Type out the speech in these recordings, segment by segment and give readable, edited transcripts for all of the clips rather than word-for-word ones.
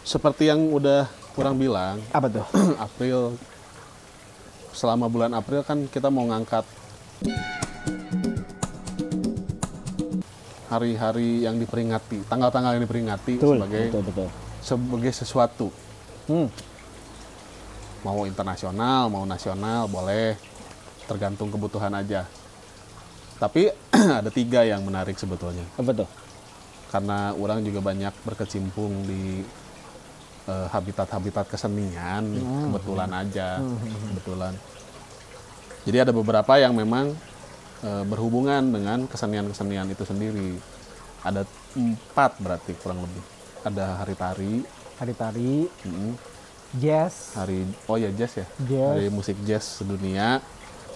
seperti yang udah kurang bilang, Apa tuh? April, selama bulan April kan kita mau ngangkat hari-hari yang diperingati, tanggal-tanggal yang diperingati sebagai sesuatu. Mau internasional, mau nasional, boleh. Tergantung kebutuhan aja. Tapi ada 3 yang menarik sebetulnya. Apa tuh? Karena orang juga banyak berkecimpung di habitat-habitat kesenian, kebetulan aja, kebetulan. Jadi ada beberapa yang memang berhubungan dengan kesenian-kesenian itu sendiri. Ada 4 berarti kurang lebih. Ada hari tari, jazz, jazz ya, hari musik jazz sedunia.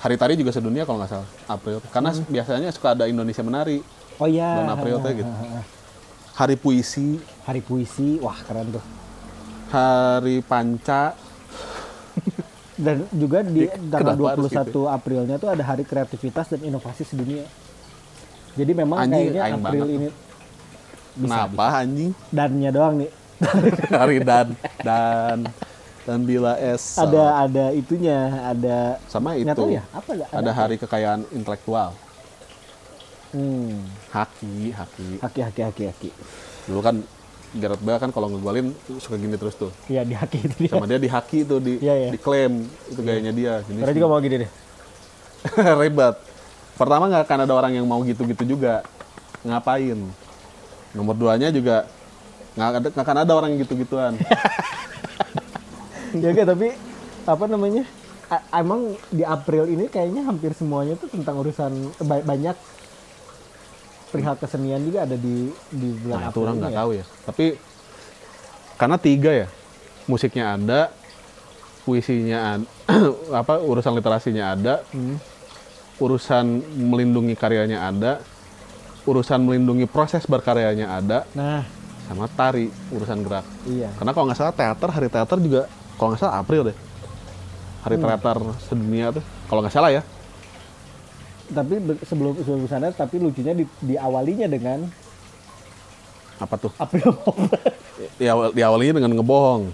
Hari tari juga sedunia kalau nggak salah, April. Karena biasanya suka ada Indonesia Menari. Oh iya. Bulan April teh gitu. Hari puisi, wah keren tuh. Hari panca. Dan juga di tanggal 21 gitu? Aprilnya tuh ada hari kreativitas dan inovasi sedunia. Jadi memang kayaknya April ini kenapa anjing? Dannya doang nih. Hari dan bila es. Ada itunya, ada sama itu. Nggak tahu ya, apa ada hari kekayaan intelektual. Haki. Haki. Dulu kan Gareth Bale kan kalau ngegolin suka gini terus tuh. Iya, di haki itu dia. Sama dia di haki tuh, diklaim. Itu gayanya dia. Karena juga mau gini deh. Ribet. Pertama nggak akan ada orang yang mau gitu-gitu juga. Ngapain? Nomor 2-nya juga nggak akan ada orang yang gitu-gituan. Ya enggak, tapi apa namanya? Emang di April ini kayaknya hampir semuanya tuh tentang urusan banyak perihal kesenian juga ada di bulan April. Itu orang nggak tahu ya. Tapi karena 3 ya, musiknya ada, puisinya ada, urusan literasinya ada, urusan melindungi karyanya ada, urusan melindungi proses berkaryanya ada. Nah, sama tari, urusan gerak. Iya. Karena kalau nggak salah hari teater juga, kalau nggak salah April deh. Hari teater sedunia tuh, kalau nggak salah ya. Tapi sebelum sana, tapi lucunya diawalinya dengan apa tuh? April Mop. Diawalinya dengan ngebohong.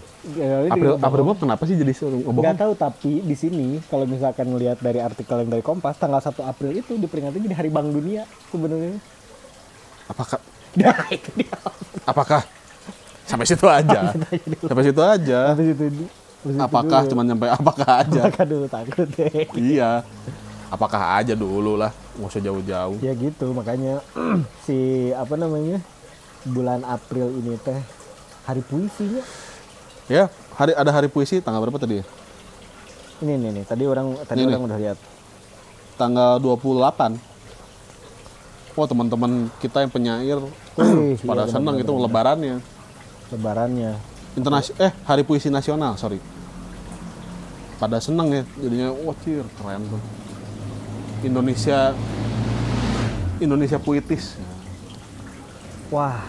April Mop kenapa sih jadi ngebohong? Nggak tahu, tapi di sini kalau misalkan ngelihat dari artikel yang dari Kompas, tanggal 1 April itu diperingati jadi Hari Bank Dunia sebenarnya. Apakah? Apakah sampai situ aja? Sampai situ aja. Apakah cuma nyampe apakah aja? Apakah dulu takut deh. Iya. Apakah aja dulu lah, nggak usah jauh-jauh. Ya gitu, makanya bulan April ini teh hari puisinya. Ya, ada hari puisi tanggal berapa tadi ya? Ini tadi orang udah lihat. Tanggal 28. Oh, teman-teman kita yang penyair pada senang itu lebarannya. Hari Puisi Nasional, sorry. Pada senang ya, jadinya keren tuh. Indonesia puitis. Wah,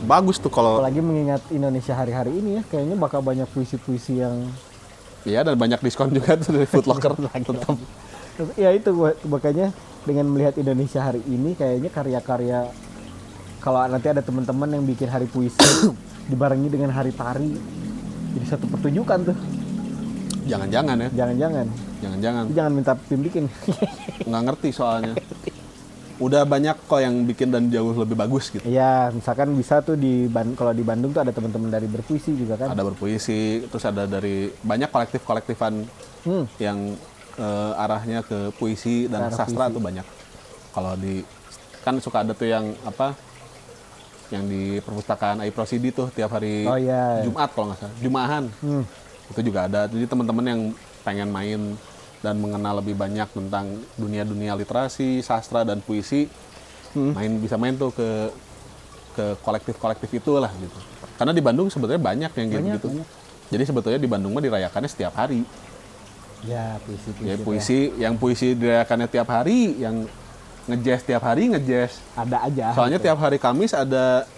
bagus tuh kalau apalagi mengingat Indonesia hari-hari ini ya, kayaknya bakal banyak puisi-puisi yang dan banyak diskon juga tuh dari Food Locker tetap. Ya itu makanya dengan melihat Indonesia hari ini kayaknya karya-karya, kalau nanti ada teman-teman yang bikin hari puisi dibarengi dengan hari tari, jadi satu pertunjukan tuh. Jangan-jangan ya. Jangan-jangan. Jangan minta tim bikin. Nggak ngerti soalnya. Udah banyak kok yang bikin dan jauh lebih bagus gitu. Iya, misalkan bisa tuh kalau di Bandung tuh ada teman-teman dari berpuisi juga kan. Ada berpuisi, terus ada dari banyak kolektif-kolektifan yang arahnya ke puisi dan sastra tuh banyak. Kalau kan suka ada tuh yang yang di perpustakaan Aiprosidi tuh tiap hari Jumat kalau nggak salah, Jumahan. Itu juga ada. Jadi teman-teman yang pengen main dan mengenal lebih banyak tentang dunia literasi, sastra dan puisi, bisa main tuh ke kolektif-kolektif itulah gitu. Karena di Bandung sebetulnya banyak yang gitu. Jadi sebetulnya di Bandung mah dirayakannya setiap hari. Ya, puisi dirayakannya tiap hari, yang ngejazz tiap hari ngejazz. Ada aja. Soalnya tiap hari Kamis ada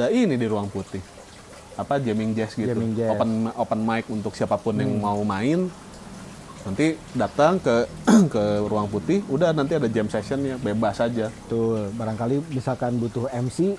ini di Ruang Putih. Jamming jazz gitu. Open mic untuk siapapun yang mau main. Nanti datang ke Ruang Putih, udah nanti ada jam sessionnya, bebas aja. Betul. Barangkali misalkan butuh MC,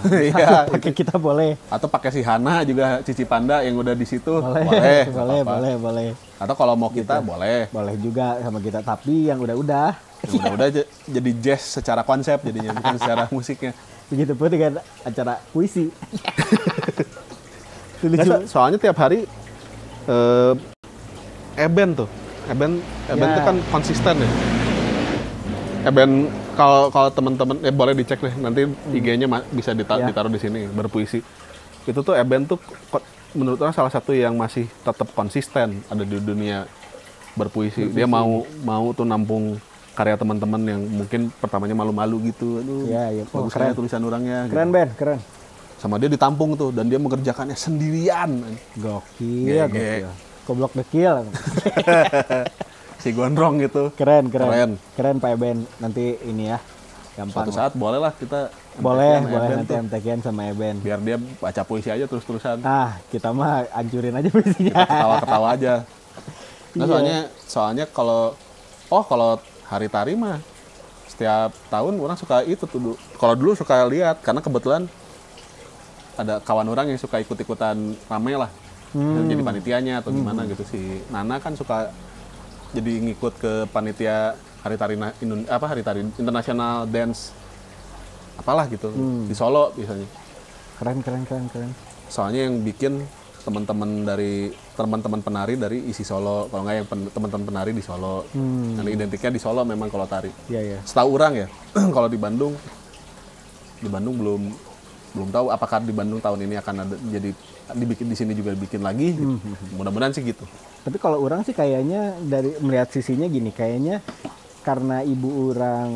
Iya, pakai kita boleh. atau pakai si Hana juga Cici Panda yang udah di situ Boleh, boleh, boleh, apa-apa. boleh. Atau kalau mau kita boleh. Boleh juga sama kita, tapi yang udah-udah. Ya udah jadi jazz secara konsep jadinya bukan secara musiknya. Begitu pun dengan acara puisi. Itu lucu. Nggak, soalnya tiap hari Eben tuh tuh kan konsisten ya. Eben kalau teman-teman boleh dicek deh nanti IG-nya bisa ditaruh di sini berpuisi. Itu tuh Eben tuh menurut orang salah satu yang masih tetap konsisten ada di dunia berpuisi. Dia mau tuh nampung karya teman-teman yang mungkin pertamanya malu-malu gitu. Aduh, Iya. bagus Keren. sekali tulisan orangnya. Keren, Gitu. Ben, keren. Sama dia ditampung tuh dan dia mengerjakannya sendirian. Gokil, Gege. gokil. Goblok dekil. Si Gondrong gitu. Keren. Keren. Keren Pak Eben. Nanti ini ya, gampang. Suatu saat boleh lah kita Boleh MTQ-an Eben nanti tuh. MTQ-an sama Eben. Biar dia baca puisi aja terus-terusan. Ah, kita mah hancurin aja puisinya. Ketawa-ketawa aja. Nah, Iya. soalnya kalau hari tari mah setiap tahun orang suka itu tuh. Kalau dulu suka lihat karena kebetulan ada kawan orang yang suka ikut-ikutan rame lah. Jadi panitianya atau gimana gitu. Si Nana kan suka jadi ngikut ke panitia hari tari hari tari internasional dance apalah gitu di Solo biasanya. Keren. Soalnya yang bikin teman-teman penari dari isi Solo, kalau nggak yang teman-teman penari di Solo. Nah, identiknya di Solo memang kalau tari. Iya. Setahu orang ya, kalau di Bandung belum tahu apakah di Bandung tahun ini akan ada jadi dibikin di sini juga dibikin lagi. Gitu. Mudah-mudahan sih gitu. Tapi kalau orang sih kayaknya dari melihat sisinya gini, kayaknya karena ibu orang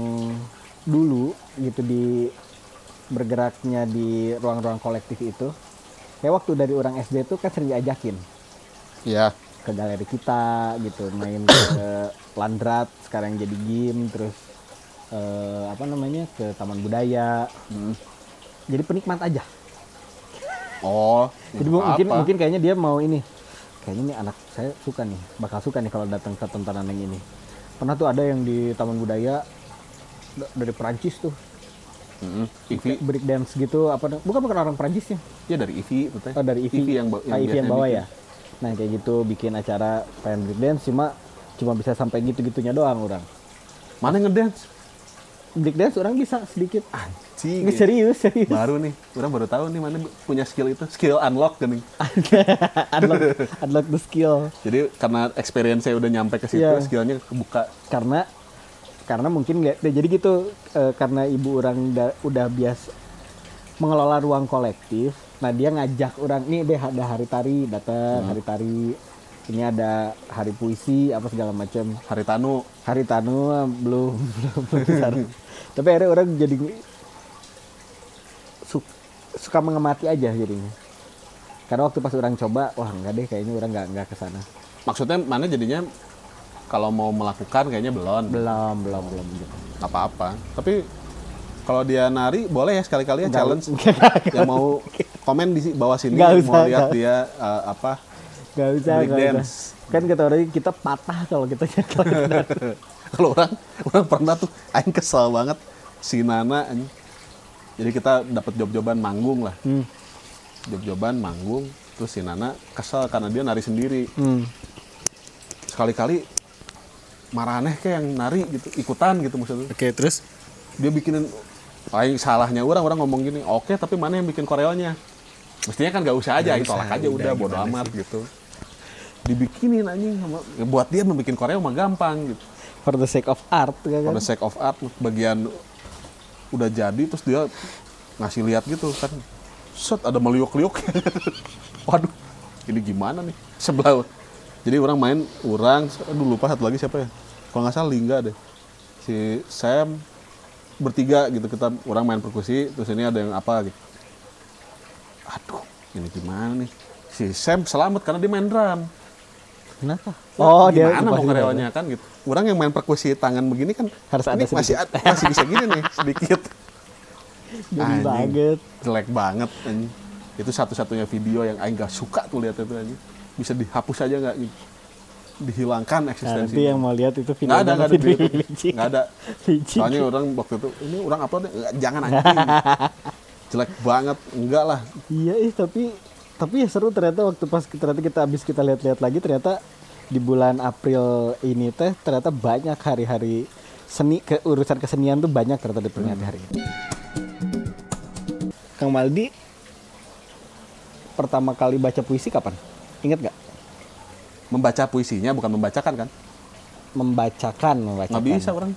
dulu gitu bergeraknya di ruang-ruang kolektif itu, kayak waktu dari orang SD tuh kan sering diajakin Iya. ke galeri kita gitu, main ke Landrat, sekarang jadi GIM, terus ke Taman Budaya. Jadi penikmat aja. Oh. Jadi mungkin kayaknya dia mau ini. Kayaknya nih anak saya suka nih, bakal suka nih kalau datang ke tontonan yang ini. Pernah tuh ada yang di Taman Budaya dari Perancis tuh. Ivi. Break dance gitu bukan orang Perancisnya. Ya dari Ivi itu teh. Oh, dari Ivi. yang Ivi yang biasanya bawa bikin. ya. Nah, kayak gitu bikin acara pengen break dance cuma bisa sampai gitu-gitunya doang orang. Mana ngedance? Break dance orang bisa sedikit. Anjing. Ini serius. Baru nih, orang baru tahu nih mana punya skill itu, skill unlock gini. unlock the skill. Jadi karena experience saya udah nyampe ke situ, Iya. skillnya kebuka. Karena mungkin jadi gitu karena ibu orang udah biasa mengelola ruang kolektif. Nah, dia ngajak orang nih deh ada hari tari, datang hari tari. Ini ada hari puisi apa segala macam. Hari Tanu. Hari Tanu belum besar. Tapi akhirnya orang jadi suka mengemati aja jadinya. Karena waktu pas orang coba, wah enggak deh, kayaknya orang enggak ke sana. Maksudnya mana jadinya kalau mau melakukan kayaknya belum Belum gitu. apa-apa. Tapi kalau dia nari boleh ya sekali-kali ya Nggak- challenge. Yang mau komen di bawah sini Nggak mau usah, lihat nggak. dia Gak usah, break gak dance. usah. Kan kata orang kita patah kalau kita Kalau orang pernah tuh aing kesel banget si Nana anjing. Jadi kita dapat job-joban manggung lah. Job-joban manggung terus si Nana kesel karena dia nari sendiri. Sekali-kali maraneh kayak yang nari gitu, ikutan gitu maksudnya. Oke, terus? Dia bikinin paling salahnya orang ngomong gini, oke tapi mana yang bikin koreonya? Mestinya kan gak usah aja, tolak aja udah bodo amat gitu. Dibikinin anjing ya buat dia membuat koreo mah gampang gitu. For the sake of art kan? For the sake of art bagian udah jadi terus dia ngasih lihat gitu kan. Set ada meliuk-liuk. Waduh, ini gimana nih? Sebelah. Jadi orang aduh lupa satu lagi siapa ya? Kalau nggak salah Lingga deh. Si Sam bertiga gitu orang main perkusi terus ini ada yang apa gitu. Aduh, ini gimana nih? Si Sam selamat karena dia main drum. Kenapa? Oh, dia gimana mau pasti karyawannya kan gitu. Orang yang main perkusi tangan begini kan Harus ada ini masih bisa gini nih sedikit. Jadi Anjing, banget. jelek banget anjing. Itu satu-satunya video yang aing gak suka tuh lihat itu anjing. Bisa dihapus aja nggak gitu. Dihilangkan Nah, eksistensi. nanti yang mau lihat itu video nggak ada video itu. licik. Nggak ada. Licik. Soalnya orang waktu itu ini orang upload jangan anjing. jelek banget, enggak lah. Iya, tapi ya seru ternyata waktu pas ternyata kita lihat-lihat lagi ternyata di bulan April ini ternyata banyak hari-hari seni urusan kesenian tuh banyak ternyata diperingati hari ini. Kang Maldi pertama kali baca puisi kapan? Ingat nggak? Membaca puisinya bukan membacakan kan? Membacakan. Nggak bisa orang.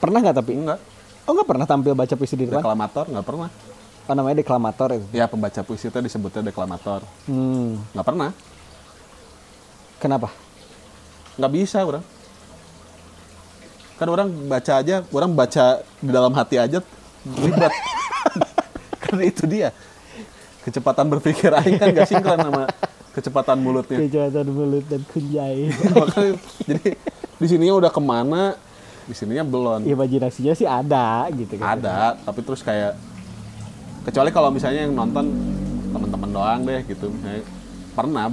Pernah nggak tapi? Enggak. Oh nggak pernah tampil baca puisi di depan? Deklamator nggak pernah. Oh namanya deklamator itu? Ya pembaca puisi itu disebutnya deklamator. Nggak pernah. Kenapa? Nggak bisa orang. Kan orang baca di dalam hati aja ribet. Karena itu dia. Kecepatan berpikir aing kan nggak sinkron sama kecepatan mulutnya. Kecepatan mulut dan kunjai. Makanya jadi di sininya udah kemana, di sininya belum. Imajinasinya sih ada gitu kan. Ada, tapi terus kayak kecuali kalau misalnya yang nonton teman-teman doang deh gitu. Misalnya pernah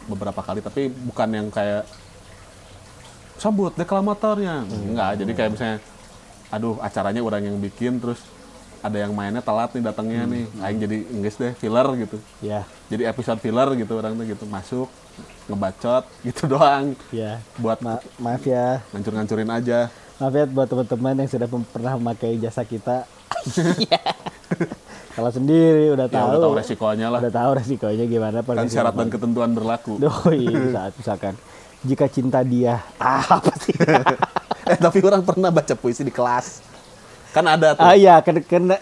beberapa kali, tapi bukan yang kayak sambut deklamatornya. Enggak, jadi kayak misalnya aduh acaranya orang yang bikin terus ada yang mainnya telat nih datangnya nih, aing jadi Inggris deh filler gitu. Ya. Jadi episode filler gitu orang tuh gitu masuk ngebacot gitu doang. Ya. Buat maaf ya. ngancur-ngancurin aja. Maaf ya buat teman-teman yang sudah pernah memakai jasa kita. Kalau sendiri udah tahu. Udah tahu resikonya lah. Udah tahu resikonya gimana. Kan syarat dan ketentuan berlaku. Doi saat misalkan jika cinta dia apa sih? Tapi orang pernah baca puisi di kelas. Kan ada tuh. Iya, karena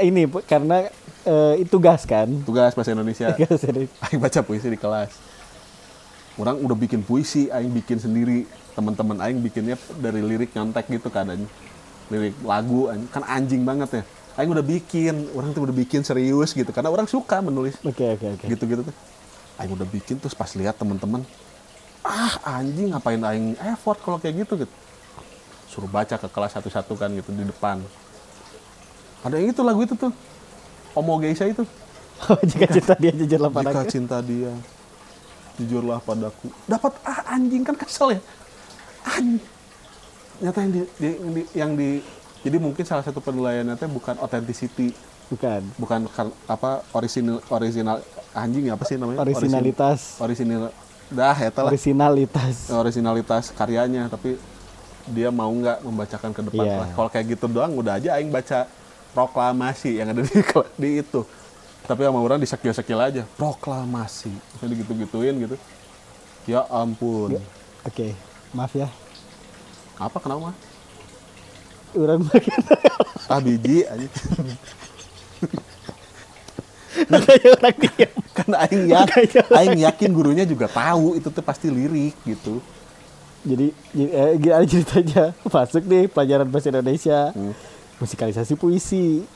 itu tugas kan. Tugas bahasa Indonesia. Tugas Aing baca puisi di kelas. Orang udah bikin puisi, aing bikin sendiri. Teman-teman aing bikinnya dari lirik nyontek gitu keadaannya. Lirik lagu, kan anjing banget ya. Aing udah bikin, orang tuh udah bikin serius gitu. Karena orang suka menulis. Oke. Gitu-gitu tuh. Aing udah bikin, terus pas lihat teman-teman, anjing ngapain aing effort kalau kayak gitu. Suruh baca ke kelas satu-satu kan gitu di depan. Ada yang itu lagu itu tuh, Omo Geisha itu. Jika cinta dia jujurlah padaku. Jika cinta dia jujurlah padaku. Dapat anjing kan kesel ya. Nyata jadi mungkin salah satu penilaiannya bukan authenticity. Bukan apa original anjing apa sih namanya? Originalitas. Originalitas karyanya, tapi dia mau nggak membacakan ke depan kelas. Kalau kayak gitu doang udah aja aing baca proklamasi yang ada di itu. Tapi sama orang disekil-sekil aja. Proklamasi. Misalnya digitu-gituin gitu. Ya ampun. Oke. Maaf ya. Apa kenapa? Orang bagian. Biji aja. Makanya orang diam. Kan aing yakin gurunya juga tahu itu tuh pasti lirik gitu. Jadi gimana ceritanya? Masuk nih pelajaran bahasa Indonesia. Musikalisasi puisi.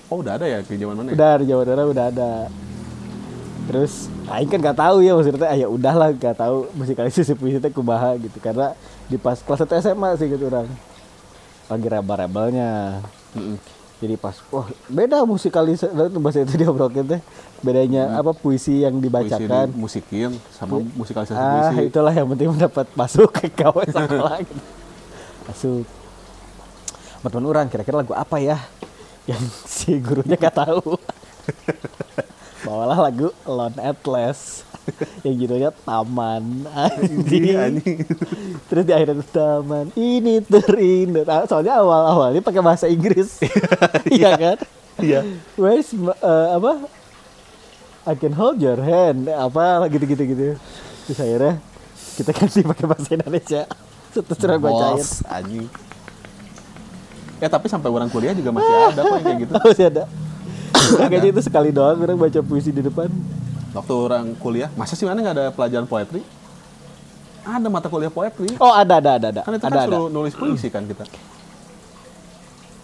Oh udah ada ya ke zaman mana ya? Udah, di Jawa Barat udah ada. Terus aing kan nggak tahu ya maksudnya ya udahlah nggak tahu musikalisasi puisi itu kumaha gitu karena di pas kelas 1 SMA sih gitu orang. Lagi rebel-rebelnya. Jadi pas beda musikalisasi bahasa itu dia broken teh. Bedanya apa puisi yang dibacakan, puisi musikin sama musikalisasi puisi. Itulah yang penting mendapat masuk ke kawan sekolah gitu. Masuk. Teman orang kira-kira lagu apa ya yang si gurunya nggak tahu. Bawalah lagu Lone Atlas yang judulnya Taman. Anjing. Terus di akhirnya Taman ini terindah. Soalnya awalnya pakai bahasa Inggris. Iya kan? Iya. Where's apa? I can hold your hand. Apa gitu. Terus akhirnya kita ganti pakai bahasa Indonesia. Terus orang bacain. Anjing. Ya tapi sampai orang kuliah juga masih ada kok yang kayak gitu. Masih ada. Kayaknya itu sekali doang orang baca puisi di depan. Waktu orang kuliah, masa sih mana nggak ada pelajaran poetry? Ada mata kuliah poetry. Oh ada. Kan itu kan suruh nulis puisi kan kita.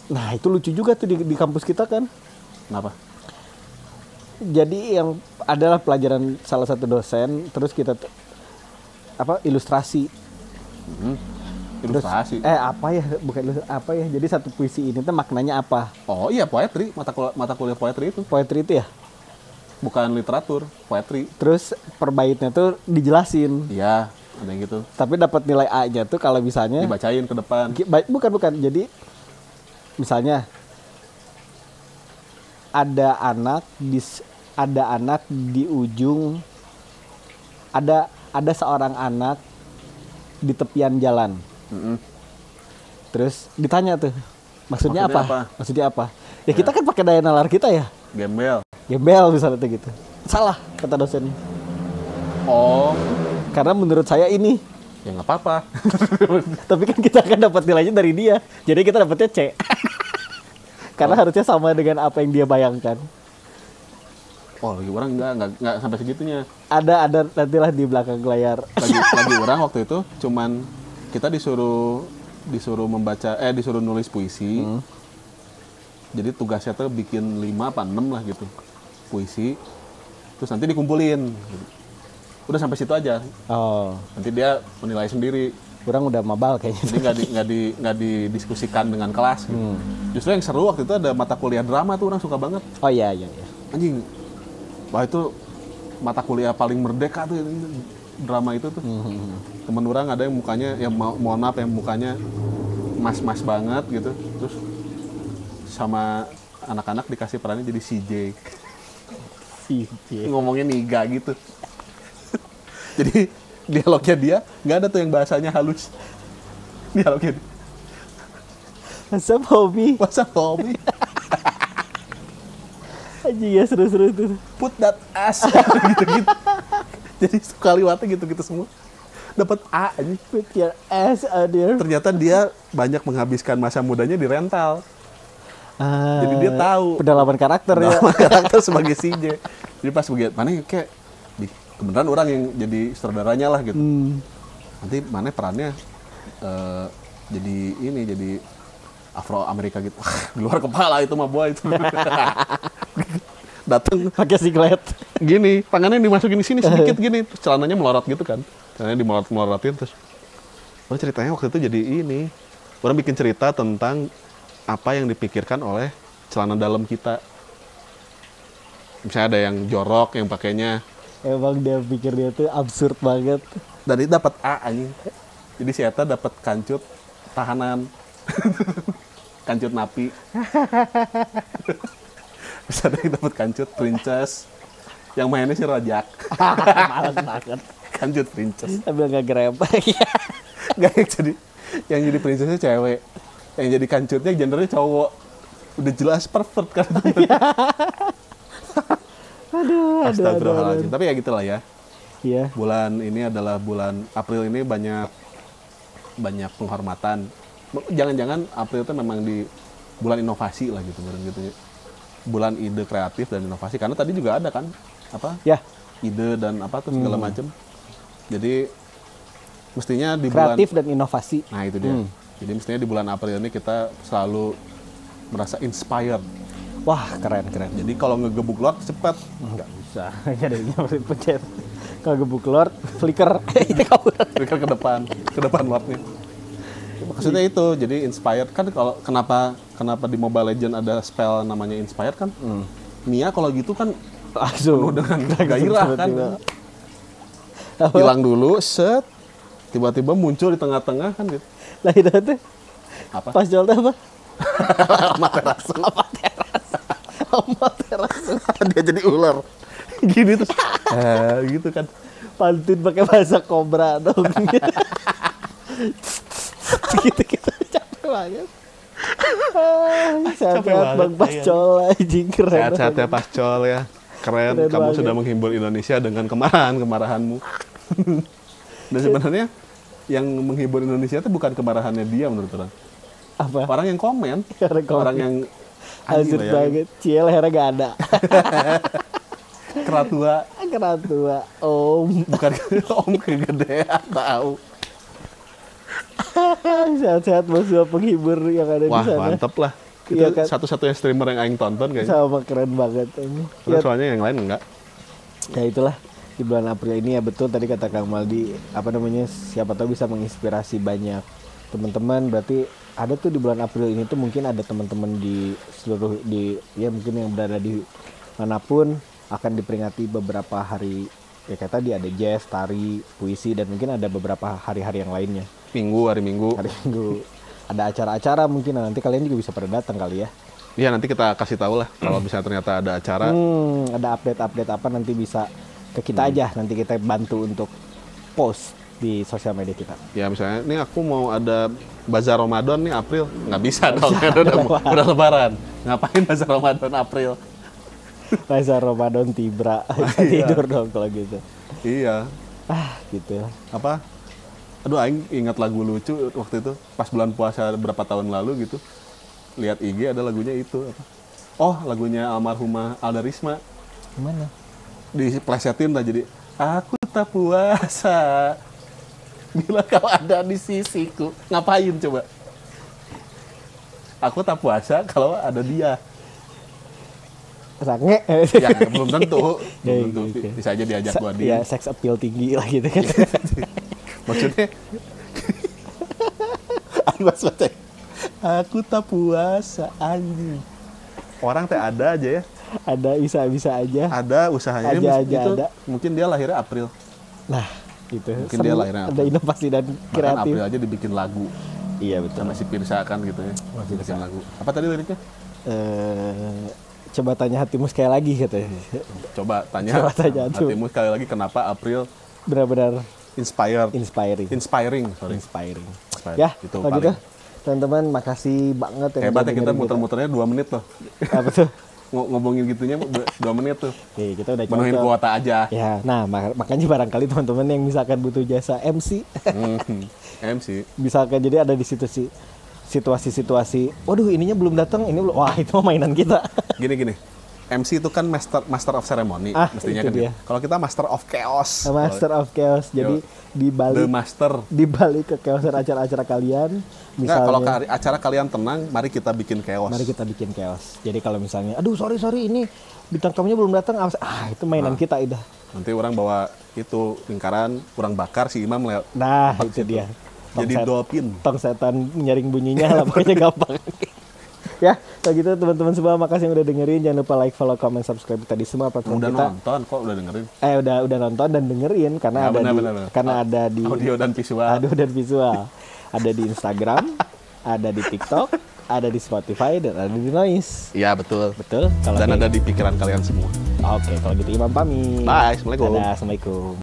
Nah itu lucu juga tuh di kampus kita kan. Kenapa? Jadi yang adalah pelajaran salah satu dosen, terus kita ilustrasi. Ilustrasi. Apa ya? Jadi satu puisi ini tuh maknanya apa? Oh iya poetry, mata kuliah poetry itu. Poetry itu ya? Bukan literatur, poetry. Terus per baitnya tuh dijelasin. Iya, ada yang gitu. Tapi dapat nilai A-nya tuh kalau misalnya dibacain ke depan. Bukan. Jadi misalnya ada anak di ujung, ada seorang anak di tepian jalan. Terus ditanya tuh, maksudnya apa? Maksudnya apa? Ya kita kan pakai daya nalar kita ya. Gembel misalnya tuh gitu. Salah kata dosennya. Oh, karena menurut saya ini ya nggak apa-apa. tapi kan kita akan dapat nilainya dari dia, jadi kita dapatnya C. Karena harusnya sama dengan apa yang dia bayangkan. Oh, lagi orang nggak sampai segitunya. Ada nantilah di belakang layar. Lagi orang waktu itu cuman kita disuruh disuruh nulis puisi. Jadi tugasnya tuh bikin 5 apa 6 lah gitu puisi. Terus nanti dikumpulin. Udah sampai situ aja. Oh. Nanti dia menilai sendiri. Orang udah mabal kayaknya. Jadi nggak didiskusikan dengan kelas. Gitu. Justru yang seru waktu itu ada mata kuliah drama tuh orang suka banget. Oh iya. Anjing, wah itu mata kuliah paling merdeka tuh drama itu tuh. Temen orang ada yang mukanya, ya mohon maaf yang mukanya mas banget gitu. Terus sama anak-anak dikasih perannya jadi CJ. Ngomongnya niga gitu. Jadi dialognya dia nggak ada tuh yang bahasanya halus. Dialognya dia. Masa hobi. Anjing ya seru-seru tuh. Put that ass gitu-gitu. Jadi kalimatnya gitu-gitu semua. Dapat A aja. Put your ass out there. Ternyata dia banyak menghabiskan masa mudanya di rental. Jadi dia tahu pendalaman karakter ya. Karakter sebagai CJ. Jadi pas begitu mana kayak kebenaran orang yang jadi saudaranya lah gitu. Nanti mana perannya jadi Afro Amerika gitu. Di luar kepala itu mah boy itu. Datang pakai siklet. Gini, tangannya dimasukin di sini sedikit gini, terus celananya melorot gitu kan. Celananya melorotin terus. Oh, ceritanya waktu itu jadi ini. Orang bikin cerita tentang apa yang dipikirkan oleh celana dalam kita. Misalnya ada yang jorok, yang pakainya emang dia pikir dia tuh absurd banget. Dan itu dapat A anjing. Jadi si Eta dapat kancut tahanan. Kancut napi. Terus ada yang dapat kancut princess. Yang mainnya si Rojak. Males banget. Kancut princess. Sambil nggak grepe. Gak yang jadi princessnya cewek. Yang jadi kancutnya gendernya cowok. Udah jelas perfect kan. Aduh. Astagfirullahaladzim. Tapi ya gitulah ya. Iya. Bulan ini adalah bulan April ini banyak penghormatan. Jangan-jangan April itu memang di bulan inovasi lah gitu, bulan ide kreatif dan inovasi. Karena tadi juga ada kan apa? Ya. Ide dan apa tuh segala macam. Jadi mestinya di kreatif dan inovasi. Nah itu dia. Jadi mestinya di bulan April ini kita selalu merasa inspired. Wah keren. Jadi kalau ngegebuk Lord cepat. Nggak bisa. Jadinya mesti pencet. Kalau gebuk Lord, flicker. Flicker ke depan Lordnya. Maksudnya itu, jadi inspired kan. Kalau kenapa di Mobile Legend ada spell namanya inspired kan? Nia kalau gitu kan langsung dengan gairah kan. Hilang dulu, set, tiba-tiba muncul di tengah-tengah kan gitu. Lah itu tuh apa? Pas jual apa? Amaterasu. Dia jadi ular. Gini terus. Gitu kan. Pantun pakai bahasa kobra dong. Gitu capek banget. Sehat-sehat Bang Pascol anjing keren. Sehat-sehat ya Pascol ya. Keren kamu banget. Sudah menghibur Indonesia dengan kemarahanmu. Dan sebenarnya yang menghibur Indonesia itu bukan kemarahannya dia menurut orang. Apa? Orang yang komen. Orang yang hancur banget. Cie lehernya gak ada. Keratua. Om. Bukan om kegedean tahu. Sehat-sehat bos penghibur yang ada di sana. Wah mantep lah. Itu iya, kan? Satu-satunya streamer yang aing tonton kayaknya. Sama keren banget ini. Ya, soalnya yang lain enggak. Ya itulah di bulan April ini ya betul tadi kata Kang Maldi siapa tahu bisa menginspirasi banyak teman-teman. Berarti ada tuh di bulan April ini tuh mungkin ada teman-teman mungkin yang berada di manapun akan diperingati beberapa hari. Ya kayak tadi ada jazz, tari, puisi, dan mungkin ada beberapa hari-hari yang lainnya. Hari Minggu. Ada acara-acara mungkin nanti kalian juga bisa pada datang kali ya. Iya, nanti kita kasih tahu lah kalau misalnya ternyata ada acara. Ada update-update apa nanti bisa ke kita aja. Nanti kita bantu untuk post di sosial media kita. Ya misalnya, nih aku mau ada bazar Ramadan nih April. Nggak bisa dong, kan udah lebaran. Ngapain bazar Ramadan April? Bazar Ramadan Tibra. Bisa tidur dong kalau gitu. Iya. Gitu. Apa? Aduh, aing ingat lagu lucu waktu itu. Pas bulan puasa berapa tahun lalu gitu. Lihat IG ada lagunya itu. Apa? Oh, lagunya almarhumah Alda Risma. Gimana? Diplesetin lah jadi, aku tak puasa bila kau ada di sisiku. Ngapain coba? Aku tak puasa kalau ada dia. Sange. Ya belum tentu. Belum tentu. Okay. Bisa aja diajak gua Ya, dia. sex appeal tinggi lah gitu kan. Maksudnya aku tak puasa anjing. Orang teh ada aja ya. Ada bisa aja. Ada usahanya. Aja itu, ada. Mungkin dia lahirnya April. Nah, gitu. Mungkin dia lahirnya ada inovasi dan Bahkan kreatif. April aja dibikin lagu. Iya betul. Sama si Pirsa kan gitu ya. Masih bikin lagu. Apa tadi liriknya? Coba tanya hatimu sekali lagi katanya. Coba tanya tuh. hatimu sekali lagi kenapa April Benar-benar inspiring. inspiring. Ya, Itu kalau paling gitu teman-teman makasih banget yang hebat udah ya, kita dengerin muter-muternya 2 menit loh. Apa tuh? Ngomongin gitunya 2 menit tuh. Oke, kita udah Menuhin cocok. kuota aja. Ya, nah makanya barangkali teman-teman yang misalkan butuh jasa MC, MC. misalkan jadi ada di situ sih situasi-situasi, waduh ininya belum datang, ini belum, wah itu mah mainan kita. Gini. MC itu kan master of ceremony mestinya itu kan. dia. Kalau kita master of chaos. Master of Chaos. Jadi di The balik master. ke chaosan acara-acara kalian, Enggak, misalnya kalau acara kalian tenang, mari kita bikin chaos. mari kita bikin chaos. Jadi kalau misalnya, aduh sorry ini bintang tamunya belum datang, itu mainan kita udah. Nanti orang bawa itu lingkaran, kurang bakar si Imam lewat. Nah, itu dia. Jadi dolphin. Tong setan menyaring bunyinya lah, pokoknya gampang. Ya, kalau gitu teman-teman semua makasih yang udah dengerin. Jangan lupa like, follow, comment, subscribe kita di semua platform Udah kita. nonton kok, udah dengerin. Udah nonton dan dengerin karena Ya, ada karena ada di audio dan visual. Ada di Instagram, ada di TikTok, ada di Spotify dan ada di Noise. Iya, betul. Betul? Dan ada di pikiran kalian semua. Oke, kalau gitu Imam pamit. Bye, assalamualaikum. Dadah, assalamualaikum.